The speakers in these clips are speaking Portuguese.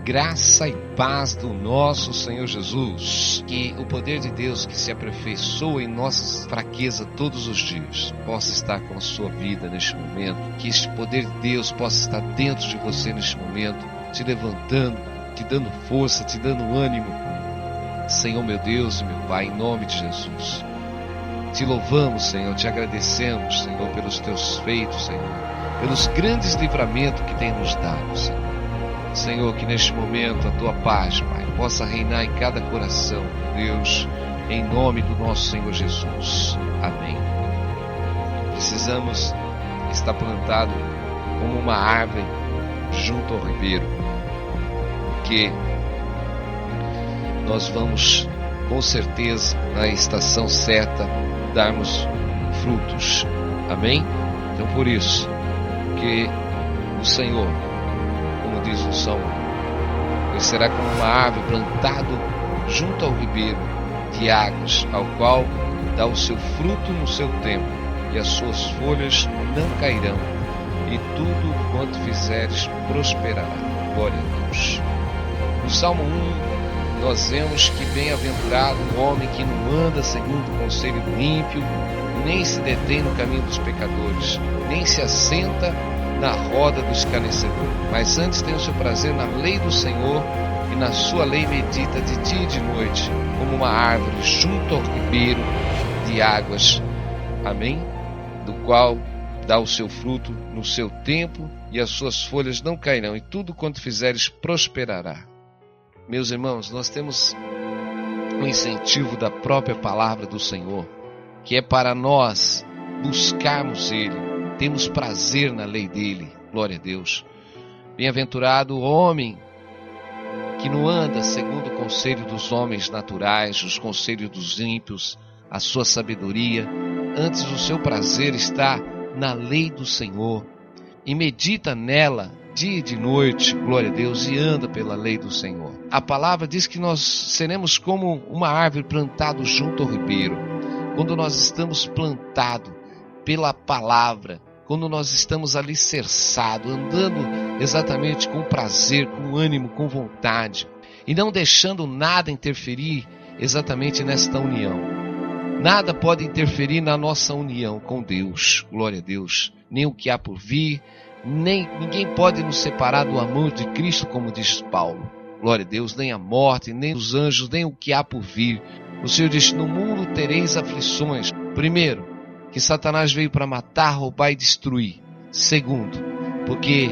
Graça e paz do nosso Senhor Jesus. Que o poder de Deus que se aperfeiçoa em nossas fraquezas todos os dias possa estar com a sua vida neste momento. Que este poder de Deus possa estar dentro de você neste momento, te levantando, te dando força, te dando ânimo. Senhor meu Deus e meu Pai, em nome de Jesus. Te louvamos, Senhor, te agradecemos, Senhor, pelos teus feitos, Senhor, pelos grandes livramentos que tem nos dado, Senhor. Senhor, que neste momento a tua paz, Pai, possa reinar em cada coração, Deus, em nome do nosso Senhor Jesus. Amém. Precisamos estar plantado como uma árvore junto ao ribeiro, porque nós vamos, com certeza, na estação certa, darmos frutos. Amém? Então, por isso, que o Senhor, como diz o Salmo, ele será como uma árvore plantada junto ao ribeiro de águas, ao qual dá o seu fruto no seu tempo, e as suas folhas não cairão, e tudo quanto fizeres prosperará. Glória a Deus. No Salmo 1, nós vemos que bem-aventurado o homem que não anda segundo o conselho do ímpio, nem se detém no caminho dos pecadores, nem se assenta na roda do escarnecedor, mas antes tem o seu prazer na lei do Senhor, e na sua lei medita de dia e de noite, como uma árvore junto ao ribeiro de águas. Amém? Do qual dá o seu fruto no seu tempo, e as suas folhas não cairão, e tudo quanto fizeres prosperará. Meus irmãos, nós temos um incentivo da própria palavra do Senhor, que é para nós buscarmos Ele, temos prazer na lei dEle. Glória a Deus. Bem-aventurado o homem que não anda segundo o conselho dos homens naturais, os conselhos dos ímpios, a sua sabedoria, antes o seu prazer está na lei do Senhor, e medita nela dia e de noite, glória a Deus, e anda pela lei do Senhor. A palavra diz que nós seremos como uma árvore plantada junto ao ribeiro. Quando nós estamos plantados pela palavra, quando nós estamos alicerçados, andando exatamente com prazer, com ânimo, com vontade, e não deixando nada interferir exatamente nesta união. Nada pode interferir na nossa união com Deus, glória a Deus, nem o que há por vir, ninguém pode nos separar do amor de Cristo, como diz Paulo. Glória a Deus, nem a morte, nem os anjos, nem o que há por vir. O Senhor diz: no mundo tereis aflições. Primeiro, que Satanás veio para matar, roubar e destruir. Segundo, porque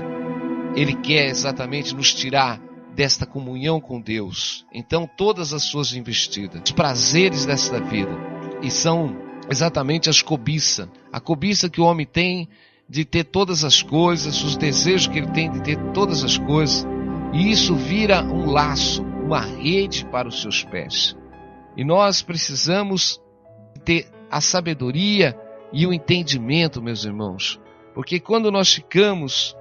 ele quer exatamente nos tirar desta comunhão com Deus. Então todas as suas investidas, os prazeres desta vida, e são exatamente as cobiças. A cobiça que o homem tem de ter todas as coisas, os desejos que ele tem de ter todas as coisas, e isso vira um laço, uma rede para os seus pés. E nós precisamos ter a sabedoria e o entendimento, meus irmãos, porque quando nós ficamos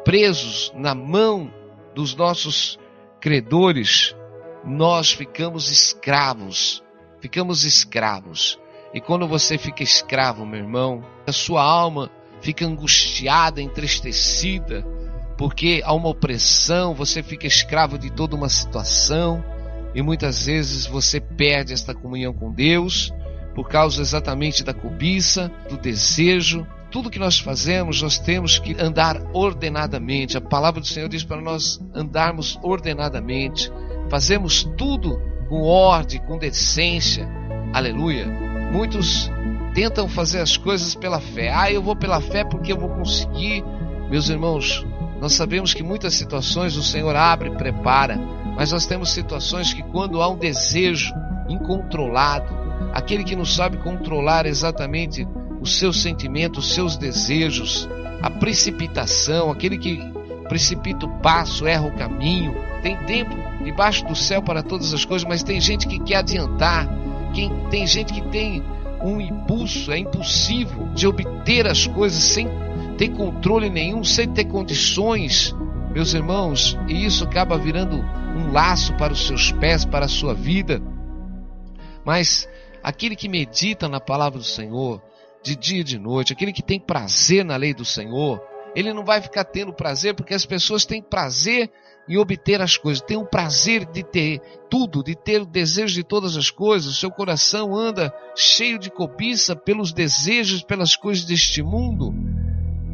presos na mão dos nossos credores, nós ficamos escravos, e quando você fica escravo, meu irmão, a sua alma fica angustiada, entristecida, porque há uma opressão, você fica escravo de toda uma situação, e muitas vezes você perde esta comunhão com Deus, por causa exatamente da cobiça, do desejo. Tudo que nós fazemos, nós temos que andar ordenadamente. A palavra do Senhor diz para nós andarmos ordenadamente, fazemos tudo com ordem, com decência. Aleluia. Muitos tentam fazer as coisas pela fé. Eu vou pela fé porque eu vou conseguir. Meus irmãos, nós sabemos que muitas situações o Senhor abre e prepara, mas nós temos situações que quando há um desejo incontrolado, aquele que não sabe controlar exatamente os seus sentimentos, os seus desejos, a precipitação, aquele que precipita o passo, erra o caminho. Tem tempo debaixo do céu para todas as coisas, mas tem gente que quer adiantar, tem gente que tem um impulso, é impulsivo de obter as coisas sem ter controle nenhum, sem ter condições, meus irmãos, e isso acaba virando um laço para os seus pés, para a sua vida. Mas aquele que medita na palavra do Senhor de dia e de noite, aquele que tem prazer na lei do Senhor, ele não vai ficar tendo prazer, porque as pessoas têm prazer em obter as coisas, têm o prazer de ter tudo, de ter o desejo de todas as coisas. Seu coração anda cheio de cobiça pelos desejos, pelas coisas deste mundo.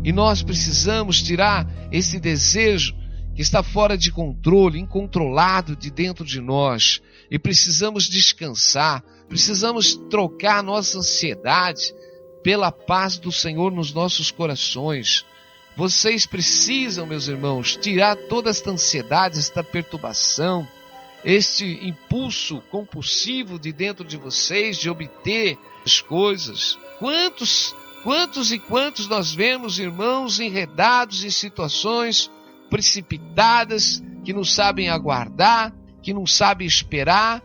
E nós precisamos tirar esse desejo que está fora de controle, incontrolado de dentro de nós. E precisamos descansar, precisamos trocar a nossa ansiedade pela paz do Senhor nos nossos corações. Vocês precisam, meus irmãos, tirar toda esta ansiedade, esta perturbação, este impulso compulsivo de dentro de vocês de obter as coisas. Quantos e quantos nós vemos, irmãos, enredados em situações precipitadas, que não sabem aguardar, que não sabem esperar,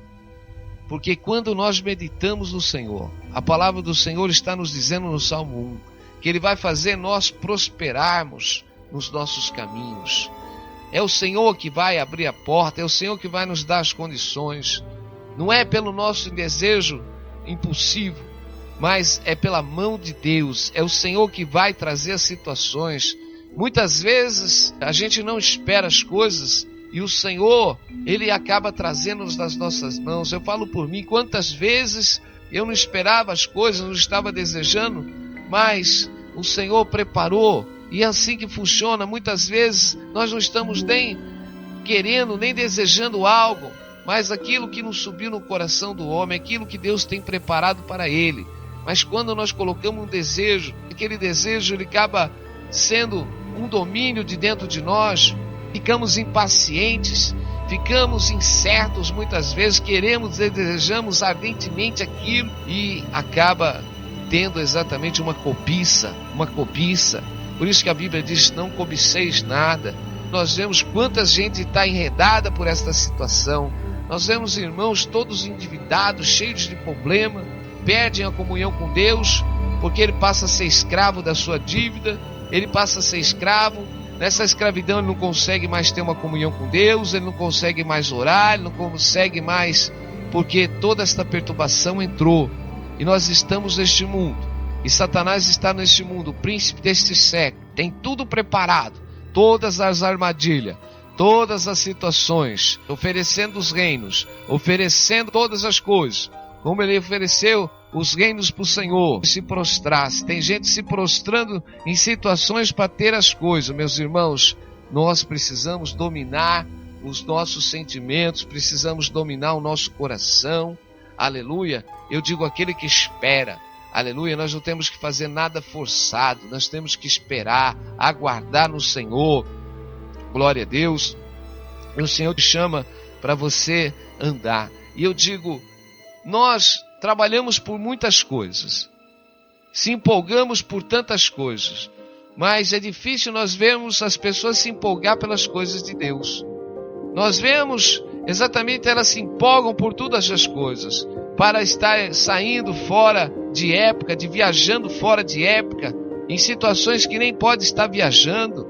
porque quando nós meditamos no Senhor, a palavra do Senhor está nos dizendo no Salmo 1, que Ele vai fazer nós prosperarmos nos nossos caminhos. É o Senhor que vai abrir a porta, é o Senhor que vai nos dar as condições. Não é pelo nosso desejo impulsivo, mas é pela mão de Deus. É o Senhor que vai trazer as situações. Muitas vezes a gente não espera as coisas e o Senhor, Ele acaba trazendo-nos nas nossas mãos. Eu falo por mim, quantas vezes eu não esperava as coisas, não estava desejando, mas o Senhor preparou. E é assim que funciona. Muitas vezes nós não estamos nem querendo, nem desejando algo, mas aquilo que nos subiu no coração do homem, aquilo que Deus tem preparado para ele. Mas quando nós colocamos um desejo, aquele desejo ele acaba sendo um domínio de dentro de nós, ficamos impacientes, ficamos incertos muitas vezes, queremos e desejamos ardentemente aquilo e acaba tendo exatamente uma cobiça. Por isso que a Bíblia diz, não cobiceis nada. Nós vemos quanta gente está enredada por esta situação. Nós vemos irmãos todos endividados, cheios de problema, perdem a comunhão com Deus, porque ele passa a ser escravo da sua dívida, ele passa a ser escravo. Nessa escravidão ele não consegue mais ter uma comunhão com Deus, ele não consegue mais orar, ele não consegue mais, porque toda esta perturbação entrou. E nós estamos neste mundo, e Satanás está neste mundo, o príncipe deste século, tem tudo preparado, todas as armadilhas, todas as situações, oferecendo os reinos, oferecendo todas as coisas, como ele ofereceu os reinos para o Senhor, se prostrasse. Tem gente se prostrando em situações para ter as coisas. Meus irmãos, nós precisamos dominar os nossos sentimentos, precisamos dominar o nosso coração. Aleluia. Eu digo aquele que espera. Aleluia. Nós não temos que fazer nada forçado, nós temos que esperar, aguardar no Senhor. Glória a Deus. E o Senhor te chama para você andar. E eu digo, nós trabalhamos por muitas coisas, se empolgamos por tantas coisas, mas é difícil nós vermos as pessoas se empolgar pelas coisas de Deus. Nós vemos exatamente, elas se empolgam por todas as coisas, para estar saindo fora de época, de viajando fora de época, em situações que nem pode estar viajando,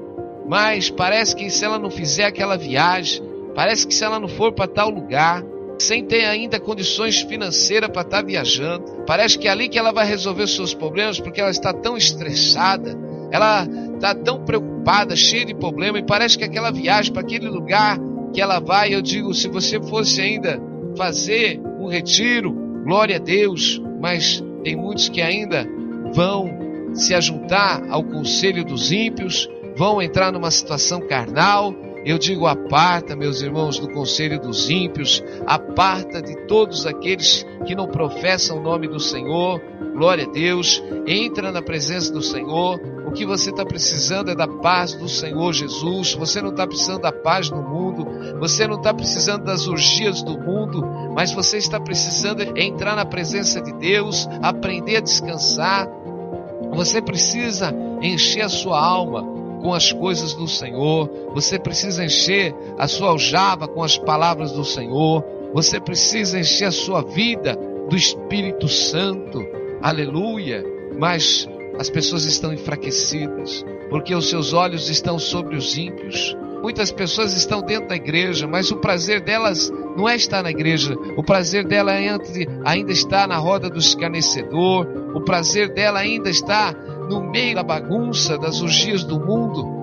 mas parece que se ela não fizer aquela viagem, parece que se ela não for para tal lugar, sem ter ainda condições financeiras para estar viajando, parece que é ali que ela vai resolver os seus problemas, porque ela está tão estressada, ela está tão preocupada, cheia de problema, e parece que aquela viagem para aquele lugar que ela vai, eu digo, se você fosse ainda fazer um retiro, glória a Deus, mas tem muitos que ainda vão se ajuntar ao conselho dos ímpios, vão entrar numa situação carnal. Eu digo, aparta, meus irmãos, do conselho dos ímpios, aparta de todos aqueles que não professam o nome do Senhor. Glória a Deus, entra na presença do Senhor. O que você está precisando é da paz do Senhor Jesus. Você não está precisando da paz do mundo, você não está precisando das orgias do mundo, mas você está precisando entrar na presença de Deus, aprender a descansar. Você precisa encher a sua alma com as coisas do Senhor, você precisa encher a sua aljava com as palavras do Senhor, você precisa encher a sua vida do Espírito Santo, aleluia. Mas as pessoas estão enfraquecidas, porque os seus olhos estão sobre os ímpios. Muitas pessoas estão dentro da igreja, mas o prazer delas não é estar na igreja, o prazer dela ainda está na roda do escarnecedor, o prazer dela ainda está no meio da bagunça, das orgias do mundo.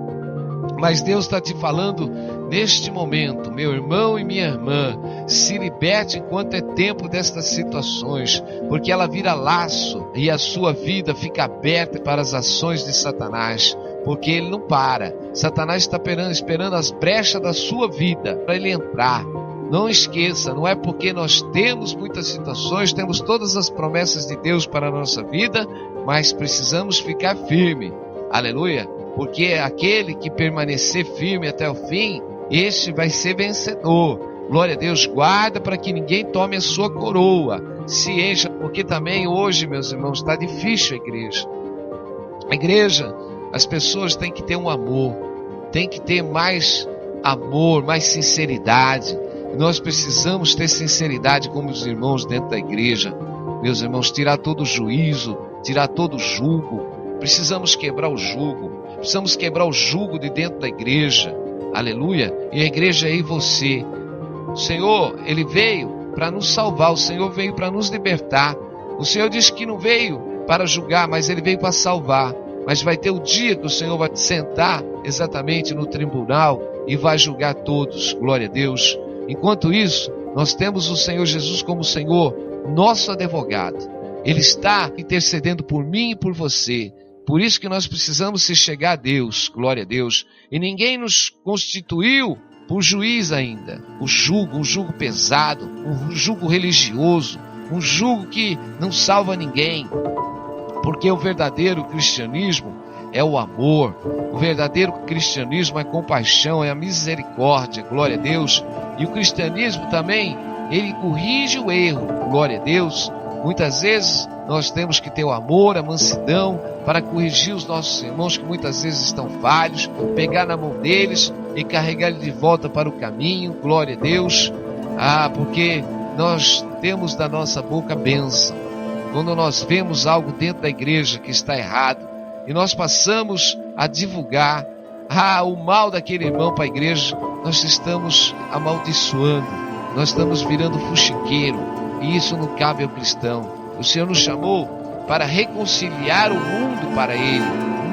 Mas Deus está te falando neste momento, meu irmão e minha irmã, se liberte enquanto é tempo destas situações, porque ela vira laço e a sua vida fica aberta para as ações de Satanás, porque ele não para. Satanás está esperando as brechas da sua vida para ele entrar. Não esqueça, não é porque nós temos muitas situações, temos todas as promessas de Deus para a nossa vida, mas precisamos ficar firme. Aleluia! Porque aquele que permanecer firme até o fim, este vai ser vencedor. Glória a Deus, guarda para que ninguém tome a sua coroa. Se encha, porque também hoje, meus irmãos, está difícil a igreja. A igreja, as pessoas têm que ter um amor, tem que ter mais amor, mais sinceridade. Nós precisamos ter sinceridade como os irmãos dentro da igreja. Meus irmãos, tirar todo o juízo, tirar todo o jugo. Precisamos quebrar o jugo. Precisamos quebrar o jugo de dentro da igreja. Aleluia. E a igreja é você. O Senhor, Ele veio para nos salvar. O Senhor veio para nos libertar. O Senhor disse que não veio para julgar, mas Ele veio para salvar. Mas vai ter o dia que o Senhor vai sentar exatamente no tribunal e vai julgar todos. Glória a Deus. Enquanto isso, nós temos o Senhor Jesus como Senhor, nosso advogado. Ele está intercedendo por mim e por você. Por isso que nós precisamos se chegar a Deus, glória a Deus. E ninguém nos constituiu por juiz ainda. Um jugo pesado, um jugo religioso, um jugo que não salva ninguém. Porque o verdadeiro cristianismo é o amor. O verdadeiro cristianismo é a compaixão, é a misericórdia, glória a Deus. E o cristianismo também, ele corrige o erro, glória a Deus. Muitas vezes nós temos que ter o amor, a mansidão, para corrigir os nossos irmãos que muitas vezes estão falhos, pegar na mão deles e carregar eles de volta para o caminho, glória a Deus. Porque nós temos da nossa boca bênção. Quando nós vemos algo dentro da igreja que está errado, e nós passamos a divulgar o mal daquele irmão para a igreja, nós estamos amaldiçoando, nós estamos virando fuxiqueiro, e isso não cabe ao cristão. O Senhor nos chamou para reconciliar o mundo para Ele,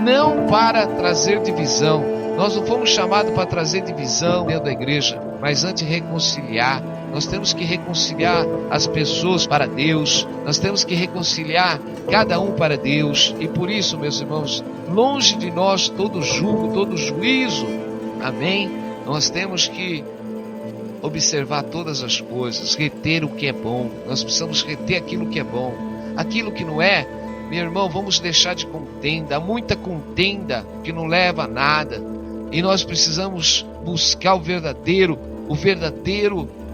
não para trazer divisão. Nós não fomos chamados para trazer divisão dentro da igreja, mas antes reconciliar. Nós temos que reconciliar as pessoas para Deus, nós temos que reconciliar cada um para Deus. E por isso, meus irmãos, longe de nós todo julgo, todo juízo, amém? Nós temos que observar todas as coisas, reter o que é bom. Nós precisamos reter aquilo que é bom. Aquilo que não é, meu irmão, vamos deixar de contenda. Há muita contenda que não leva a nada. E nós precisamos buscar o verdadeiro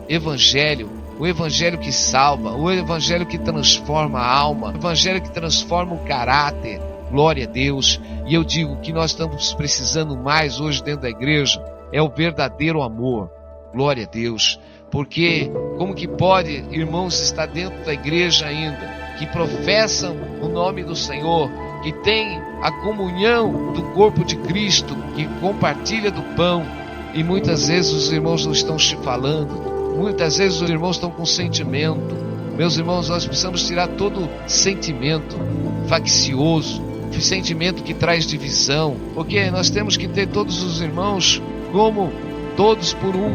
evangelho, o evangelho que salva, o evangelho que transforma a alma, o evangelho que transforma o caráter. Glória a Deus. E eu digo que nós estamos precisando mais hoje dentro da igreja é o verdadeiro amor. Glória a Deus. Porque como que pode irmãos estar dentro da igreja ainda, que professam o nome do Senhor, que tem a comunhão do corpo de Cristo, que compartilha do pão, e muitas vezes os irmãos não estão se falando, muitas vezes os irmãos estão com sentimento. Meus irmãos, nós precisamos tirar todo sentimento faccioso, sentimento que traz divisão, porque nós temos que ter todos os irmãos como todos por um.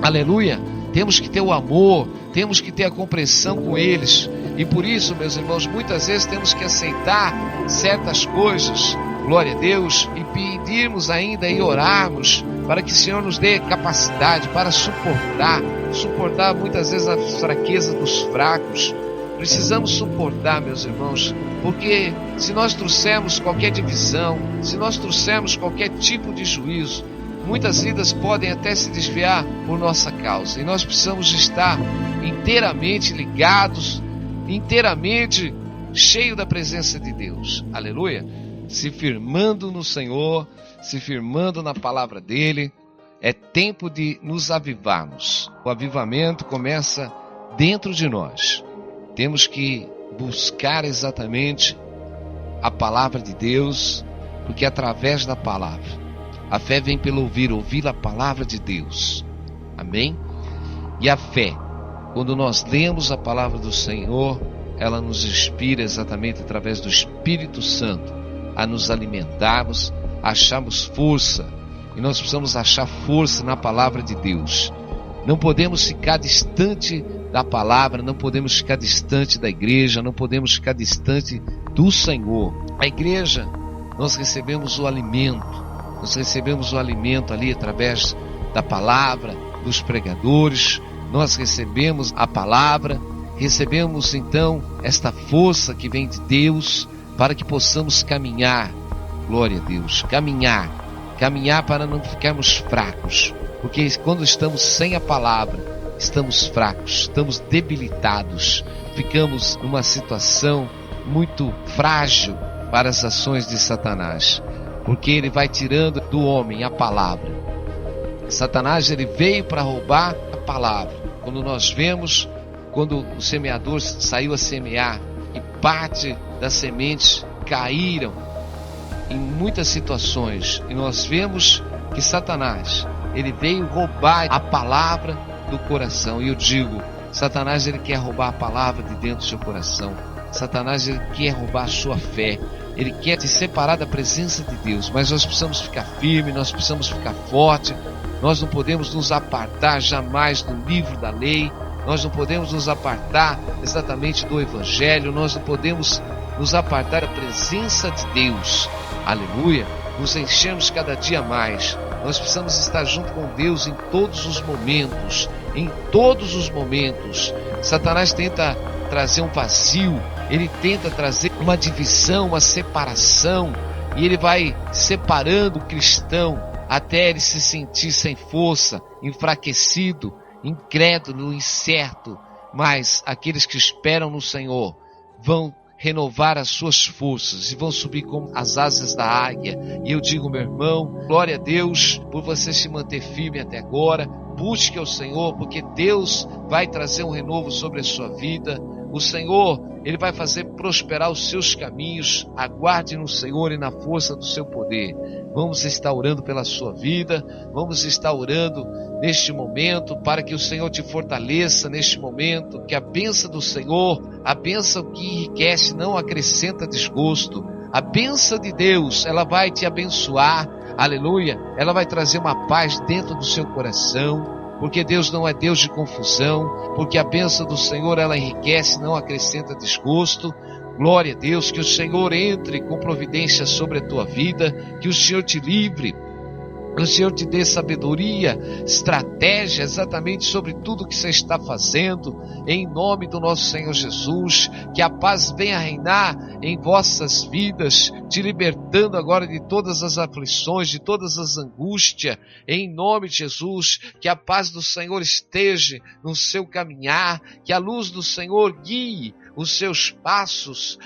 Aleluia! Temos que ter o amor, temos que ter a compreensão com eles. E por isso, meus irmãos, muitas vezes temos que aceitar certas coisas, glória a Deus, e pedirmos ainda e orarmos para que o Senhor nos dê capacidade para suportar muitas vezes a fraqueza dos fracos. Precisamos suportar, meus irmãos, porque se nós trouxermos qualquer divisão, se nós trouxermos qualquer tipo de juízo, muitas vidas podem até se desviar por nossa causa. E nós precisamos estar inteiramente ligados, inteiramente cheio da presença de Deus. Aleluia! Se firmando no Senhor, se firmando na palavra dEle. É tempo de nos avivarmos. O avivamento começa dentro de nós. Temos que buscar exatamente a palavra de Deus, porque através da palavra, a fé vem pelo ouvir a palavra de Deus. Amém? E a fé, quando nós lemos a palavra do Senhor, ela nos inspira exatamente através do Espírito Santo a nos alimentarmos, a acharmos força. E nós precisamos achar força na palavra de Deus. Não podemos ficar distante da palavra, não podemos ficar distante da igreja, não podemos ficar distante do Senhor. A igreja, nós recebemos o alimento, ali através da palavra, dos pregadores, nós recebemos a palavra, recebemos então esta força que vem de Deus para que possamos caminhar, glória a Deus, caminhar para não ficarmos fracos, porque quando estamos sem a palavra, estamos fracos, estamos debilitados, ficamos numa situação muito frágil para as ações de Satanás, porque ele vai tirando do homem a palavra. Satanás, ele veio para roubar a palavra. Quando nós vemos, quando o semeador saiu a semear e parte das sementes caíram em muitas situações, e nós vemos que Satanás, ele veio roubar a palavra do coração. E eu digo, Satanás, ele quer roubar a palavra de dentro do seu coração. Satanás, ele quer roubar a sua fé. Ele quer te separar da presença de Deus. Mas nós precisamos ficar firmes, nós precisamos ficar fortes. Nós não podemos nos apartar jamais do livro da lei. Nós não podemos nos apartar exatamente do Evangelho. Nós não podemos nos apartar da presença de Deus. Aleluia. Nos enchemos cada dia mais. Nós precisamos estar junto com Deus em todos os momentos. Em todos os momentos. Satanás tenta trazer um vazio. Ele tenta trazer uma divisão, uma separação. E ele vai separando o cristão até ele se sentir sem força, enfraquecido, incrédulo, incerto. Mas aqueles que esperam no Senhor vão renovar as suas forças e vão subir como as asas da águia. E eu digo, meu irmão, glória a Deus por você se manter firme até agora. Busque ao Senhor, porque Deus vai trazer um renovo sobre a sua vida. O Senhor, ele vai fazer prosperar os seus caminhos. Aguarde no Senhor e na força do seu poder. Vamos estar orando pela sua vida. Vamos estar orando neste momento para que o Senhor te fortaleça neste momento. Que a bênção do Senhor, a bênção que enriquece, não acrescenta desgosto. A bênção de Deus, ela vai te abençoar. Aleluia. Ela vai trazer uma paz dentro do seu coração. Porque Deus não é Deus de confusão, porque a bênção do Senhor, ela enriquece, não acrescenta desgosto. Glória a Deus, que o Senhor entre com providência sobre a tua vida, que o Senhor te livre, que o Senhor te dê sabedoria, estratégia exatamente sobre tudo que você está fazendo, em nome do nosso Senhor Jesus. Que a paz venha reinar em vossas vidas, te libertando agora de todas as aflições, de todas as angústias, em nome de Jesus. Que a paz do Senhor esteja no seu caminhar, que a luz do Senhor guie os seus passos,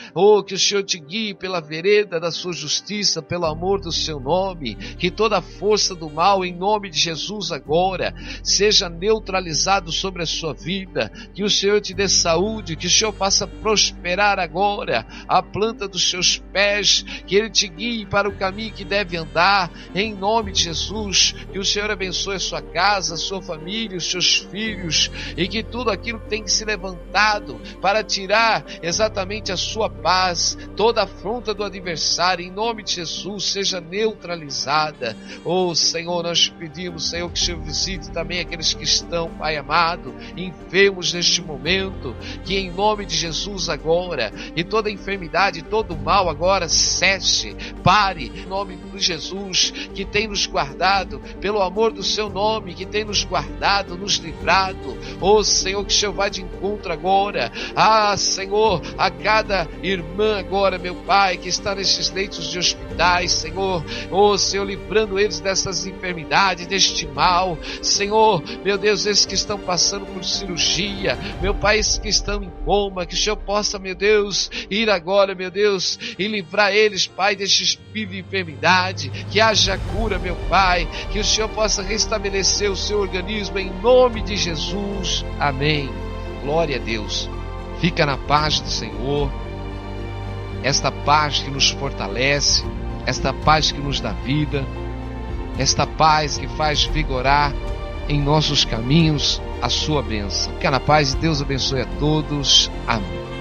que o Senhor te guie pela vereda da sua justiça, pelo amor do seu nome. Que toda a força do mal, em nome de Jesus agora, seja neutralizado sobre a sua vida. Que o Senhor te dê saúde, que o Senhor faça prosperar agora a planta dos seus pés, que Ele te guie para o caminho que deve andar, em nome de Jesus. Que o Senhor abençoe a sua casa, a sua família, os seus filhos, e que tudo aquilo que tem que se levantado para tirar exatamente a sua paz, toda afronta do adversário, em nome de Jesus, seja neutralizada. Senhor, nós te pedimos, Senhor, que o Senhor visite também aqueles que estão, Pai amado, enfermos neste momento, que em nome de Jesus agora, e toda enfermidade, todo mal agora cesse, pare, em nome de Jesus, que tem nos guardado, pelo amor do seu nome, que tem nos guardado, nos livrado. Senhor, que o Senhor vá de encontro agora, Senhor, a cada irmã agora, meu Pai, que está nesses leitos de hospitais, Senhor, Senhor, livrando eles dessas enfermidades, deste mal, Senhor, meu Deus, esses que estão passando por cirurgia, meu Pai, esses que estão em coma, que o Senhor possa, meu Deus, ir agora, meu Deus, e livrar eles, Pai, deste espírito de enfermidade, que haja cura, meu Pai, que o Senhor possa restabelecer o seu organismo, em nome de Jesus, amém. Glória a Deus. Fica na paz do Senhor, esta paz que nos fortalece, esta paz que nos dá vida, esta paz que faz vigorar em nossos caminhos a sua bênção. Fica na paz e Deus abençoe a todos. Amém.